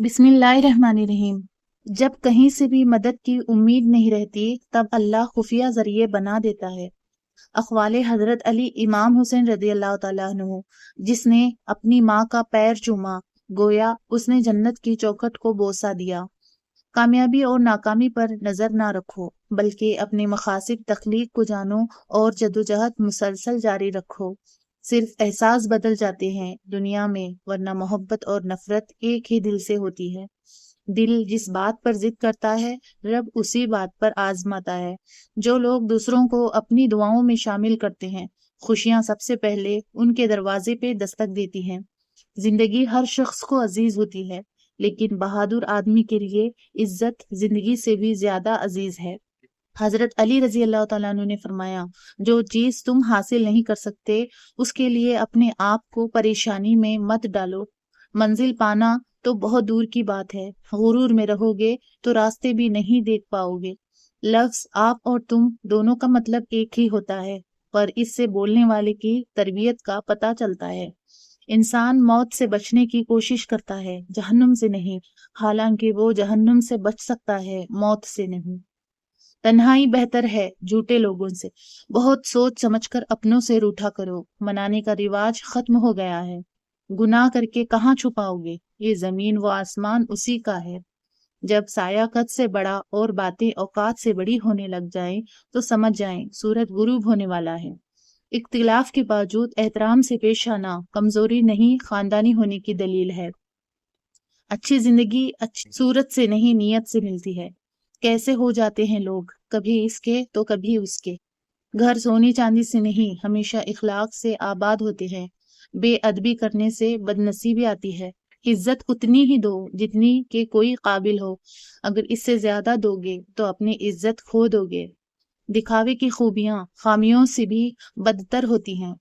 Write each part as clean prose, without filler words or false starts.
بسم اللہ الرحمن الرحیم۔ جب کہیں سے بھی مدد کی امید نہیں رہتی تب اللہ خفیہ ذریعے بنا دیتا ہے۔ اقوال حضرت علی امام حسین رضی اللہ تعالیٰ عنہ، جس نے اپنی ماں کا پیر چوما، گویا اس نے جنت کی چوکھٹ کو بوسہ دیا۔ کامیابی اور ناکامی پر نظر نہ رکھو، بلکہ اپنے مقاصد تخلیق کو جانو اور جدوجہد مسلسل جاری رکھو۔ صرف احساس بدل جاتے ہیں دنیا میں، ورنہ محبت اور نفرت ایک ہی دل سے ہوتی ہے۔ دل جس بات پر ضد کرتا ہے، رب اسی بات پر آزماتا ہے۔ جو لوگ دوسروں کو اپنی دعاؤں میں شامل کرتے ہیں، خوشیاں سب سے پہلے ان کے دروازے پہ دستک دیتی ہیں۔ زندگی ہر شخص کو عزیز ہوتی ہے، لیکن بہادر آدمی کے لیے عزت زندگی سے بھی زیادہ عزیز ہے۔ حضرت علی رضی اللہ تعالیٰ عنہ نے فرمایا، جو چیز تم حاصل نہیں کر سکتے اس کے لیے اپنے آپ کو پریشانی میں مت ڈالو۔ منزل پانا تو بہت دور کی بات ہے، غرور میں رہو گے تو راستے بھی نہیں دیکھ پاؤ گے۔ لفظ آپ اور تم دونوں کا مطلب ایک ہی ہوتا ہے، پر اس سے بولنے والے کی تربیت کا پتہ چلتا ہے۔ انسان موت سے بچنے کی کوشش کرتا ہے، جہنم سے نہیں، حالانکہ وہ جہنم سے بچ سکتا ہے، موت سے نہیں۔ تنہائی بہتر ہے جھوٹے لوگوں سے، بہت سوچ سمجھ کر اپنوں سے روٹھا کرو، منانے کا رواج ختم ہو گیا ہے۔ گناہ کر کے کہاں چھپاؤ گے، یہ زمین و آسمان اسی کا ہے۔ جب سایہ قد سے بڑا اور باتیں اوقات سے بڑی ہونے لگ جائیں تو سمجھ جائیں سورج غروب ہونے والا ہے۔ اختلاف کے باوجود احترام سے پیش آنا کمزوری نہیں، خاندانی ہونے کی دلیل ہے۔ اچھی زندگی اچھی صورت سے نہیں، نیت سے ملتی ہے۔ کیسے ہو جاتے ہیں لوگ، کبھی اس کے تو کبھی اس کے۔ گھر سونے چاندی سے نہیں، ہمیشہ اخلاق سے آباد ہوتے ہیں۔ بے ادبی کرنے سے بدنصیبی آتی ہے۔ عزت اتنی ہی دو جتنی کہ کوئی قابل ہو، اگر اس سے زیادہ دو گے تو اپنی عزت کھو دو گے۔ دکھاوے کی خوبیاں خامیوں سے بھی بدتر ہوتی ہیں۔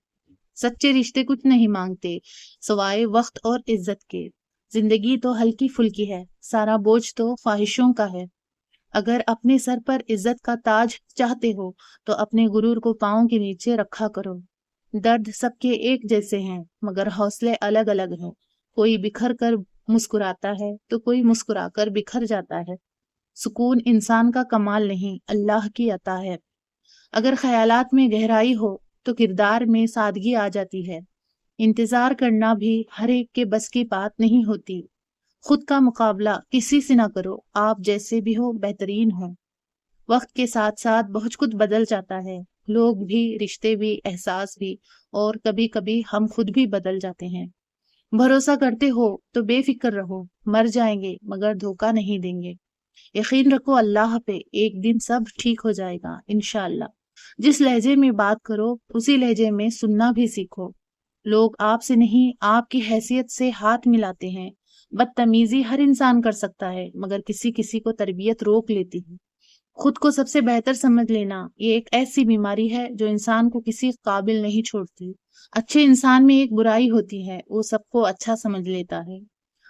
سچے رشتے کچھ نہیں مانگتے سوائے وقت اور عزت کے۔ زندگی تو ہلکی پھلکی ہے، سارا بوجھ تو خواہشوں کا ہے۔ اگر اپنے سر پر عزت کا تاج چاہتے ہو تو اپنے غرور کو پاؤں کے نیچے رکھا کرو۔ درد سب کے ایک جیسے ہیں، مگر حوصلے الگ الگ ہیں۔ کوئی بکھر کر مسکراتا ہے تو کوئی مسکرا کر بکھر جاتا ہے۔ سکون انسان کا کمال نہیں، اللہ کی عطا ہے۔ اگر خیالات میں گہرائی ہو تو کردار میں سادگی آ جاتی ہے۔ انتظار کرنا بھی ہر ایک کے بس کی بات نہیں ہوتی۔ خود کا مقابلہ کسی سے نہ کرو، آپ جیسے بھی ہو بہترین ہو۔ وقت کے ساتھ ساتھ بہت کچھ بدل جاتا ہے، لوگ بھی، رشتے بھی، احساس بھی، اور کبھی کبھی ہم خود بھی بدل جاتے ہیں۔ بھروسہ کرتے ہو تو بے فکر رہو، مر جائیں گے مگر دھوکہ نہیں دیں گے۔ یقین رکھو اللہ پہ، ایک دن سب ٹھیک ہو جائے گا انشاءاللہ۔ جس لہجے میں بات کرو اسی لہجے میں سننا بھی سیکھو۔ لوگ آپ سے نہیں، آپ کی حیثیت سے ہاتھ ملاتے ہیں۔ بدتمیزی ہر انسان کر سکتا ہے، مگر کسی کسی کو تربیت روک لیتی ہے۔ خود کو سب سے بہتر سمجھ لینا یہ ایک ایسی بیماری ہے جو انسان کو کسی قابل نہیں چھوڑتی۔ اچھے انسان میں ایک برائی ہوتی ہے، وہ سب کو اچھا سمجھ لیتا ہے۔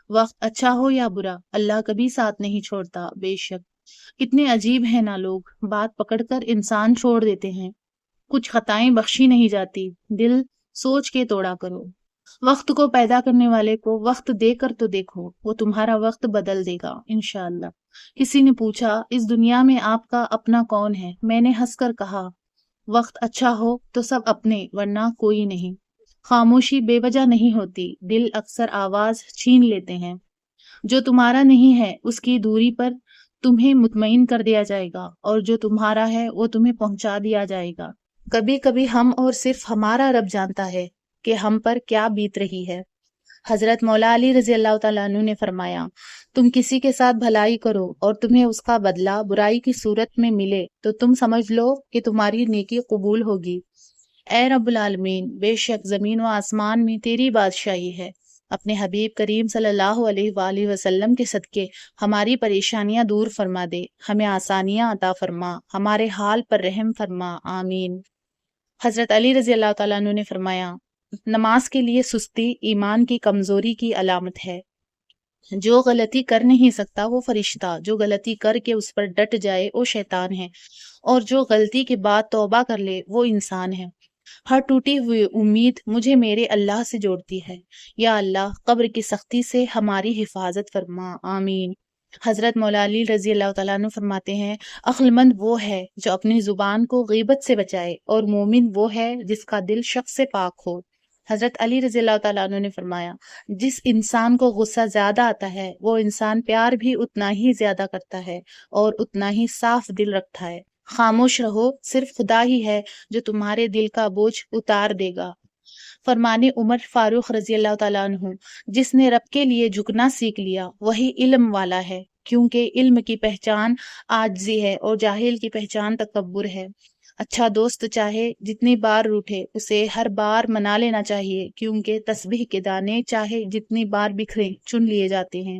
وقت اچھا ہو یا برا، اللہ کبھی ساتھ نہیں چھوڑتا۔ بے شک کتنے عجیب ہیں نا لوگ، بات پکڑ کر انسان چھوڑ دیتے ہیں۔ کچھ خطائیں بخشی نہیں جاتی، دل سوچ کے توڑا کرو۔ وقت کو پیدا کرنے والے کو وقت دے کر تو دیکھو، وہ تمہارا وقت بدل دے گا انشاءاللہ۔ کسی نے پوچھا، اس دنیا میں آپ کا اپنا کون ہے؟ میں نے ہنس کر کہا، وقت اچھا ہو تو سب اپنے، ورنہ کوئی نہیں۔ خاموشی بے وجہ نہیں ہوتی، دل اکثر آواز چھین لیتے ہیں۔ جو تمہارا نہیں ہے اس کی دوری پر تمہیں مطمئن کر دیا جائے گا، اور جو تمہارا ہے وہ تمہیں پہنچا دیا جائے گا۔ کبھی کبھی ہم اور صرف ہمارا رب جانتا ہے کہ ہم پر کیا بیت رہی ہے۔ حضرت مولا علی رضی اللہ تعالیٰ عنہ نے فرمایا، تم کسی کے ساتھ بھلائی کرو اور تمہیں اس کا بدلہ برائی کی صورت میں ملے تو تم سمجھ لو کہ تمہاری نیکی قبول ہوگی۔ اے رب العالمین، بے شک زمین و آسمان میں تیری بادشاہی ہے۔ اپنے حبیب کریم صلی اللہ علیہ وآلہ وسلم کے صدقے ہماری پریشانیاں دور فرما دے، ہمیں آسانیاں عطا فرما، ہمارے حال پر رحم فرما، آمین۔ حضرت علی رضی اللہ تعالیٰ عنہ نے فرمایا، نماز کے لیے سستی ایمان کی کمزوری کی علامت ہے۔ جو غلطی کر نہیں سکتا وہ فرشتہ، جو غلطی کر کے اس پر ڈٹ جائے وہ شیطان ہے، اور جو غلطی کے بعد توبہ کر لے وہ انسان ہے۔ ہر ٹوٹی ہوئی امید مجھے میرے اللہ سے جوڑتی ہے۔ یا اللہ قبر کی سختی سے ہماری حفاظت فرما، آمین۔ حضرت مولا علی رضی اللہ تعالیٰ عنہ فرماتے ہیں، عقل مند وہ ہے جو اپنی زبان کو غیبت سے بچائے، اور مومن وہ ہے جس کا دل شک سے پاک ہو۔ حضرت علی رضی اللہ تعالیٰ عنہ نے فرمایا، جس انسان کو غصہ زیادہ آتا ہے وہ انسان پیار بھی اتنا ہی زیادہ کرتا ہے اور اتنا ہی صاف دل رکھتا ہے۔ خاموش رہو، صرف خدا ہی ہے جو تمہارے دل کا بوجھ اتار دے گا۔ فرمان عمر فاروق رضی اللہ تعالیٰ عنہ، جس نے رب کے لیے جھکنا سیکھ لیا وہی علم والا ہے، کیونکہ علم کی پہچان عاجزی ہے اور جاہل کی پہچان تکبر ہے۔ اچھا دوست چاہے جتنی بار روٹھے اسے ہر بار منا لینا چاہیے، کیونکہ تسبیح کے دانے چاہے جتنی بار بکھریں چن لیے جاتے ہیں۔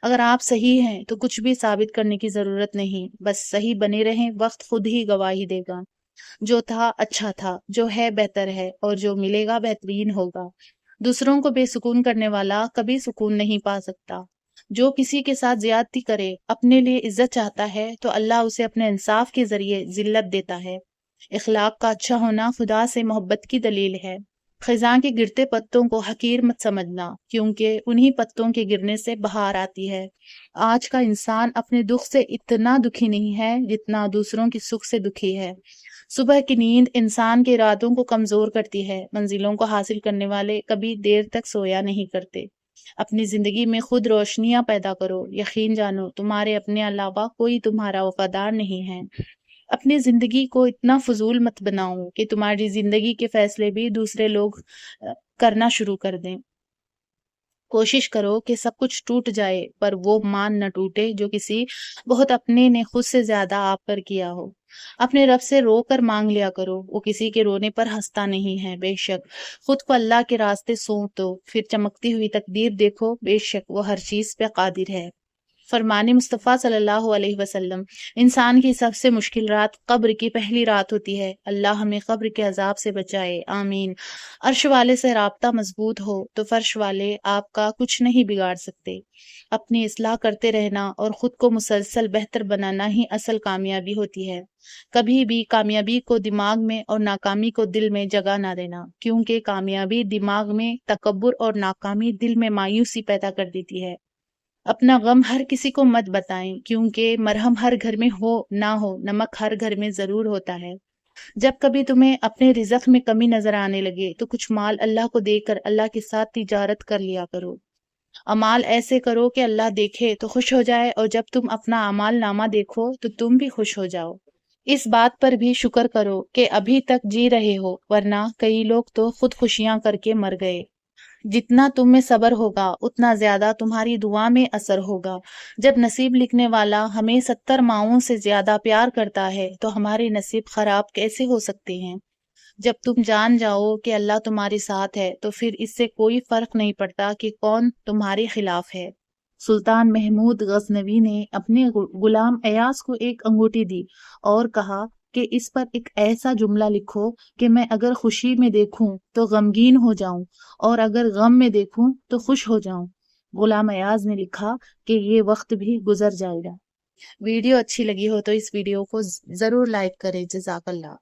اگر آپ صحیح ہیں تو کچھ بھی ثابت کرنے کی ضرورت نہیں، بس صحیح بنے رہیں، وقت خود ہی گواہی دے گا۔ جو تھا اچھا تھا، جو ہے بہتر ہے، اور جو ملے گا بہترین ہوگا۔ دوسروں کو بے سکون کرنے والا کبھی سکون نہیں پا سکتا۔ جو کسی کے ساتھ زیادتی کرے اپنے لیے عزت چاہتا ہے تو اللہ اسے اپنے انصاف کے ذریعے ذلت دیتا ہے۔ اخلاق کا اچھا ہونا خدا سے محبت کی دلیل ہے۔ خزاں کے گرتے پتوں کو حقیر مت سمجھنا، کیونکہ انہی پتوں کے گرنے سے بہار آتی ہے۔ آج کا انسان اپنے دکھ سے اتنا دکھی نہیں ہے جتنا دوسروں کی سکھ سے دکھی ہے۔ صبح کی نیند انسان کے ارادوں کو کمزور کرتی ہے۔ منزلوں کو حاصل کرنے والے کبھی دیر تک سویا نہیں کرتے۔ اپنی زندگی میں خود روشنیاں پیدا کرو، یقین جانو تمہارے اپنے علاوہ کوئی تمہارا وفادار نہیں ہے۔ اپنی زندگی کو اتنا فضول مت بناؤ کہ تمہاری زندگی کے فیصلے بھی دوسرے لوگ کرنا شروع کر دیں۔ کوشش کرو کہ سب کچھ ٹوٹ جائے پر وہ مان نہ ٹوٹے جو کسی بہت اپنے نے خود سے زیادہ آپ پر کیا ہو۔ اپنے رب سے رو کر مانگ لیا کرو، وہ کسی کے رونے پر ہنستا نہیں ہے۔ بے شک خود کو اللہ کے راستے سونپ دو، پھر چمکتی ہوئی تقدیر دیکھو، بے شک وہ ہر چیز پہ قادر ہے۔ فرمان مصطفیٰ صلی اللہ علیہ وسلم، انسان کی سب سے مشکل رات قبر کی پہلی رات ہوتی ہے۔ اللہ ہمیں قبر کے عذاب سے بچائے، آمین۔ عرش والے سے رابطہ مضبوط ہو تو فرش والے آپ کا کچھ نہیں بگاڑ سکتے۔ اپنی اصلاح کرتے رہنا اور خود کو مسلسل بہتر بنانا ہی اصل کامیابی ہوتی ہے۔ کبھی بھی کامیابی کو دماغ میں اور ناکامی کو دل میں جگہ نہ دینا، کیونکہ کامیابی دماغ میں تکبر اور ناکامی دل میں مایوسی پیدا کر دیتی ہے۔ اپنا غم ہر کسی کو مت بتائیں، کیونکہ مرہم ہر گھر میں ہو نہ ہو، نمک ہر گھر میں ضرور ہوتا ہے۔ جب کبھی تمہیں اپنے رزق میں کمی نظر آنے لگے تو کچھ مال اللہ کو دے کر اللہ کے ساتھ تجارت کر لیا کرو۔ اعمال ایسے کرو کہ اللہ دیکھے تو خوش ہو جائے، اور جب تم اپنا اعمال نامہ دیکھو تو تم بھی خوش ہو جاؤ۔ اس بات پر بھی شکر کرو کہ ابھی تک جی رہے ہو، ورنہ کئی لوگ تو خود خوشیاں کر کے مر گئے۔ جتنا تم میں صبر ہوگا اتنا زیادہ تمہاری دعا میں اثر ہوگا۔ جب نصیب لکھنے والا ہمیں 70 ماؤں سے زیادہ پیار کرتا ہے تو ہمارے نصیب خراب کیسے ہو سکتے ہیں؟ جب تم جان جاؤ کہ اللہ تمہارے ساتھ ہے تو پھر اس سے کوئی فرق نہیں پڑتا کہ کون تمہارے خلاف ہے۔ سلطان محمود غزنوی نے اپنے غلام ایاز کو ایک انگوٹھی دی اور کہا کہ اس پر ایک ایسا جملہ لکھو کہ میں اگر خوشی میں دیکھوں تو غمگین ہو جاؤں اور اگر غم میں دیکھوں تو خوش ہو جاؤں۔ غلام ایاز نے لکھا کہ یہ وقت بھی گزر جائے گا۔ ویڈیو اچھی لگی ہو تو اس ویڈیو کو ضرور لائک کریں۔ جزاک اللہ۔